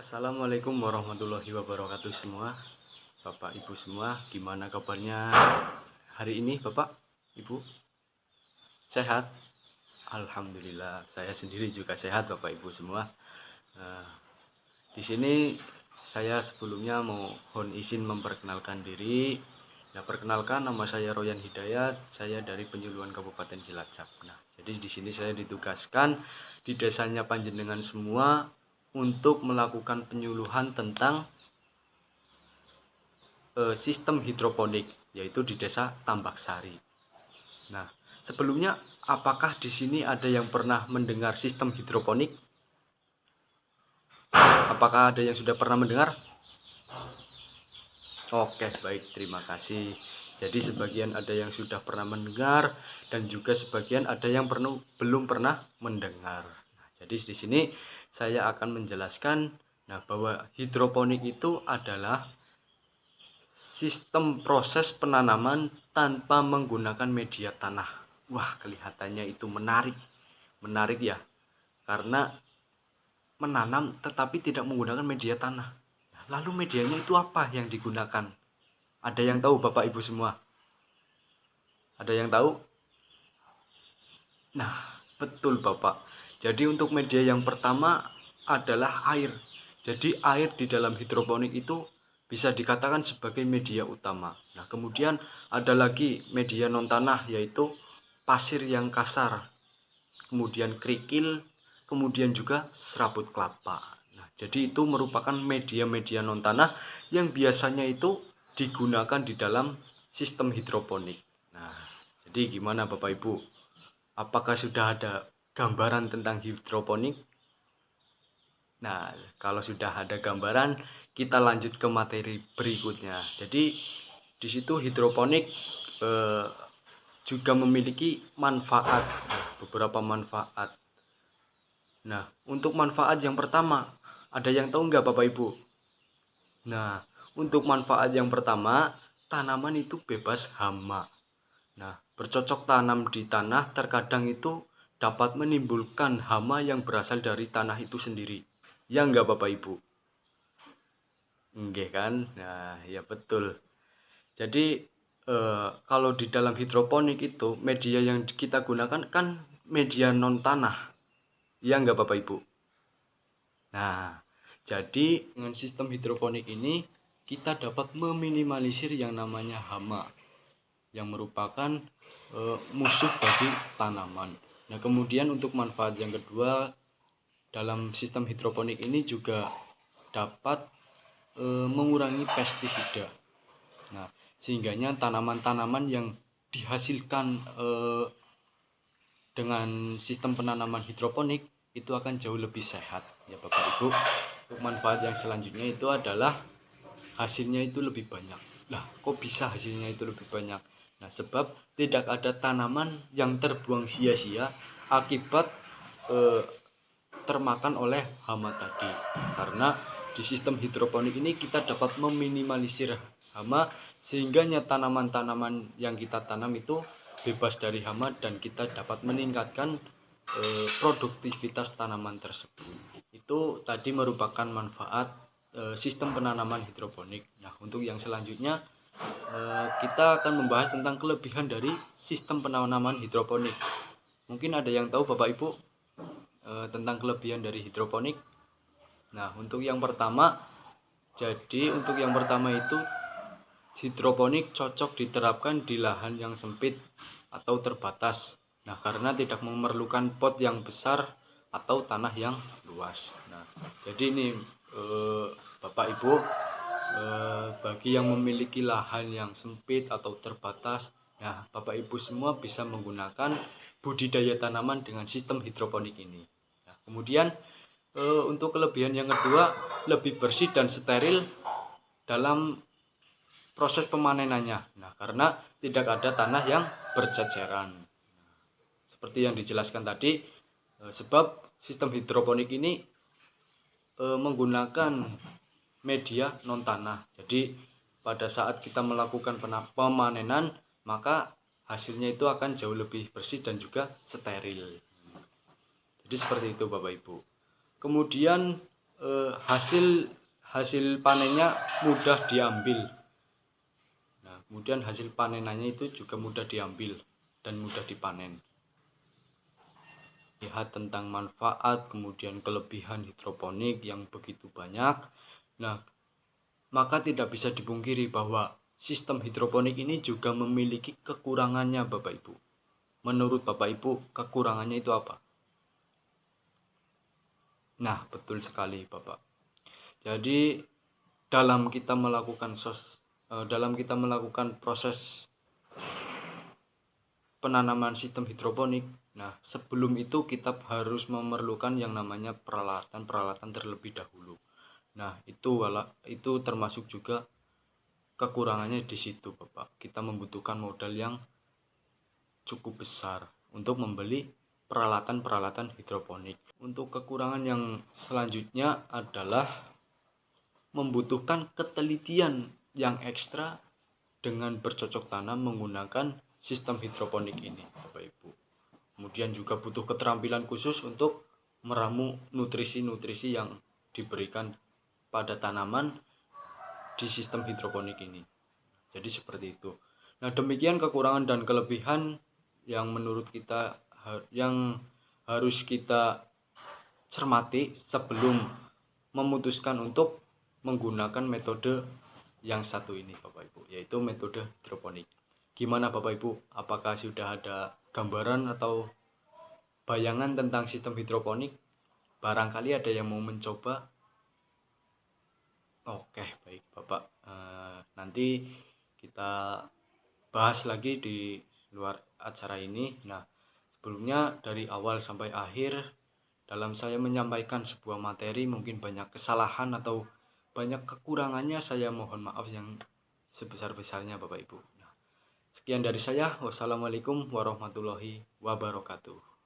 Assalamualaikum warahmatullahi wabarakatuh semua. Bapak Ibu semua, gimana kabarnya hari ini Bapak Ibu? Sehat? Alhamdulillah, saya sendiri juga sehat Bapak Ibu semua. Nah, di sini saya sebelumnya mohon izin memperkenalkan diri. Ya, perkenalkan, nama saya Royan Hidayat, saya dari Penyuluhan Kabupaten Cilacap. Nah, jadi di sini saya ditugaskan di desanya panjenengan semua untuk melakukan penyuluhan tentang sistem hidroponik, yaitu di Desa Tambak Sari. Nah, sebelumnya apakah di sini ada yang pernah mendengar sistem hidroponik? Apakah ada yang sudah pernah mendengar? Oke, baik, terima kasih. Jadi sebagian ada yang sudah pernah mendengar dan juga sebagian ada yang belum pernah mendengar. Nah, jadi di sini saya akan menjelaskan bahwa hidroponik itu adalah sistem proses penanaman tanpa menggunakan media tanah. Wah, kelihatannya itu menarik. Menarik ya. Karena menanam tetapi tidak menggunakan media tanah. Lalu medianya itu apa yang digunakan? Ada yang tahu Bapak Ibu semua? Ada yang tahu? Nah, betul Bapak. Jadi untuk media yang pertama adalah air. Jadi air di dalam hidroponik itu bisa dikatakan sebagai media utama. Nah, kemudian ada lagi media non tanah, yaitu pasir yang kasar, kemudian kerikil, kemudian juga serabut kelapa. Nah, jadi itu merupakan media-media non tanah yang biasanya itu digunakan di dalam sistem hidroponik. Nah, jadi gimana Bapak Ibu? Apakah sudah ada gambaran tentang hidroponik? Nah, kalau sudah ada gambaran, kita lanjut ke materi berikutnya. Jadi, di situ hidroponik juga memiliki manfaat, beberapa manfaat. Nah, untuk manfaat yang pertama, ada yang tahu nggak Bapak Ibu? Nah, untuk manfaat yang pertama, tanaman itu bebas hama. Nah, bercocok tanam di tanah terkadang itu dapat menimbulkan hama yang berasal dari tanah itu sendiri. Ya enggak Bapak Ibu? Enggak kan? Nah, ya betul. Jadi kalau di dalam hidroponik itu media yang kita gunakan kan media non tanah. Ya enggak Bapak Ibu? Nah, jadi dengan sistem hidroponik ini kita dapat meminimalisir yang namanya hama yang merupakan musuh bagi tanaman. Nah, kemudian untuk manfaat yang kedua dalam sistem hidroponik ini juga dapat mengurangi pestisida. Nah, sehingganya tanaman-tanaman yang dihasilkan dengan sistem penanaman hidroponik itu akan jauh lebih sehat ya Bapak Ibu. Untuk manfaat yang selanjutnya itu adalah hasilnya itu lebih banyak. Lah, kok bisa hasilnya itu lebih banyak? Nah, sebab tidak ada tanaman yang terbuang sia-sia akibat termakan oleh hama tadi. Karena di sistem hidroponik ini kita dapat meminimalisir hama sehingga tanaman-tanaman yang kita tanam itu bebas dari hama dan kita dapat meningkatkan produktivitas tanaman tersebut. Itu tadi merupakan manfaat sistem penanaman hidroponik. Nah, untuk yang selanjutnya kita akan membahas tentang kelebihan dari sistem penanaman hidroponik. Mungkin ada yang tahu Bapak Ibu tentang kelebihan dari hidroponik. Nah, untuk yang pertama itu hidroponik cocok diterapkan di lahan yang sempit atau terbatas. Nah, karena tidak memerlukan pot yang besar atau tanah yang luas. Nah, jadi ini Bapak Ibu, bagi yang memiliki lahan yang sempit atau terbatas, nah Bapak Ibu semua bisa menggunakan budidaya tanaman dengan sistem hidroponik ini. Nah, kemudian untuk kelebihan yang kedua, lebih bersih dan steril dalam proses pemanenannya. Nah, karena tidak ada tanah yang berceceran. Seperti yang dijelaskan tadi, sebab sistem hidroponik ini menggunakan media non tanah. Jadi pada saat kita melakukan pemanenan, maka hasilnya itu akan jauh lebih bersih dan juga steril. Jadi seperti itu Bapak Ibu. Kemudian hasil hasil panennya mudah diambil. Nah, kemudian hasil panenannya itu juga mudah diambil dan mudah dipanen. Lihat tentang manfaat, kemudian kelebihan hidroponik yang begitu banyak. Nah, maka tidak bisa dipungkiri bahwa sistem hidroponik ini juga memiliki kekurangannya, Bapak Ibu. Menurut Bapak Ibu, kekurangannya itu apa? Nah, betul sekali, Bapak. Jadi, dalam kita melakukan proses penanaman sistem hidroponik, nah sebelum itu kita harus memerlukan yang namanya peralatan-peralatan terlebih dahulu. Nah, itu termasuk juga kekurangannya di situ, Bapak. Kita membutuhkan modal yang cukup besar untuk membeli peralatan-peralatan hidroponik. Untuk kekurangan yang selanjutnya adalah membutuhkan ketelitian yang ekstra dengan bercocok tanam menggunakan sistem hidroponik ini, Bapak Ibu. Kemudian juga butuh keterampilan khusus untuk meramu nutrisi-nutrisi yang diberikan pada tanaman di sistem hidroponik ini. Jadi seperti itu. Nah, demikian kekurangan dan kelebihan yang menurut kita yang harus kita cermati sebelum memutuskan untuk menggunakan metode yang satu ini, Bapak Ibu, yaitu metode hidroponik. Gimana Bapak Ibu? Apakah sudah ada gambaran atau bayangan tentang sistem hidroponik? Barangkali ada yang mau mencoba. Oke, baik Bapak. Nanti kita bahas lagi di luar acara ini. Nah, sebelumnya dari awal sampai akhir dalam saya menyampaikan sebuah materi mungkin banyak kesalahan atau banyak kekurangannya, saya mohon maaf yang sebesar-besarnya Bapak Ibu. Nah, sekian dari saya. Wassalamualaikum warahmatullahi wabarakatuh.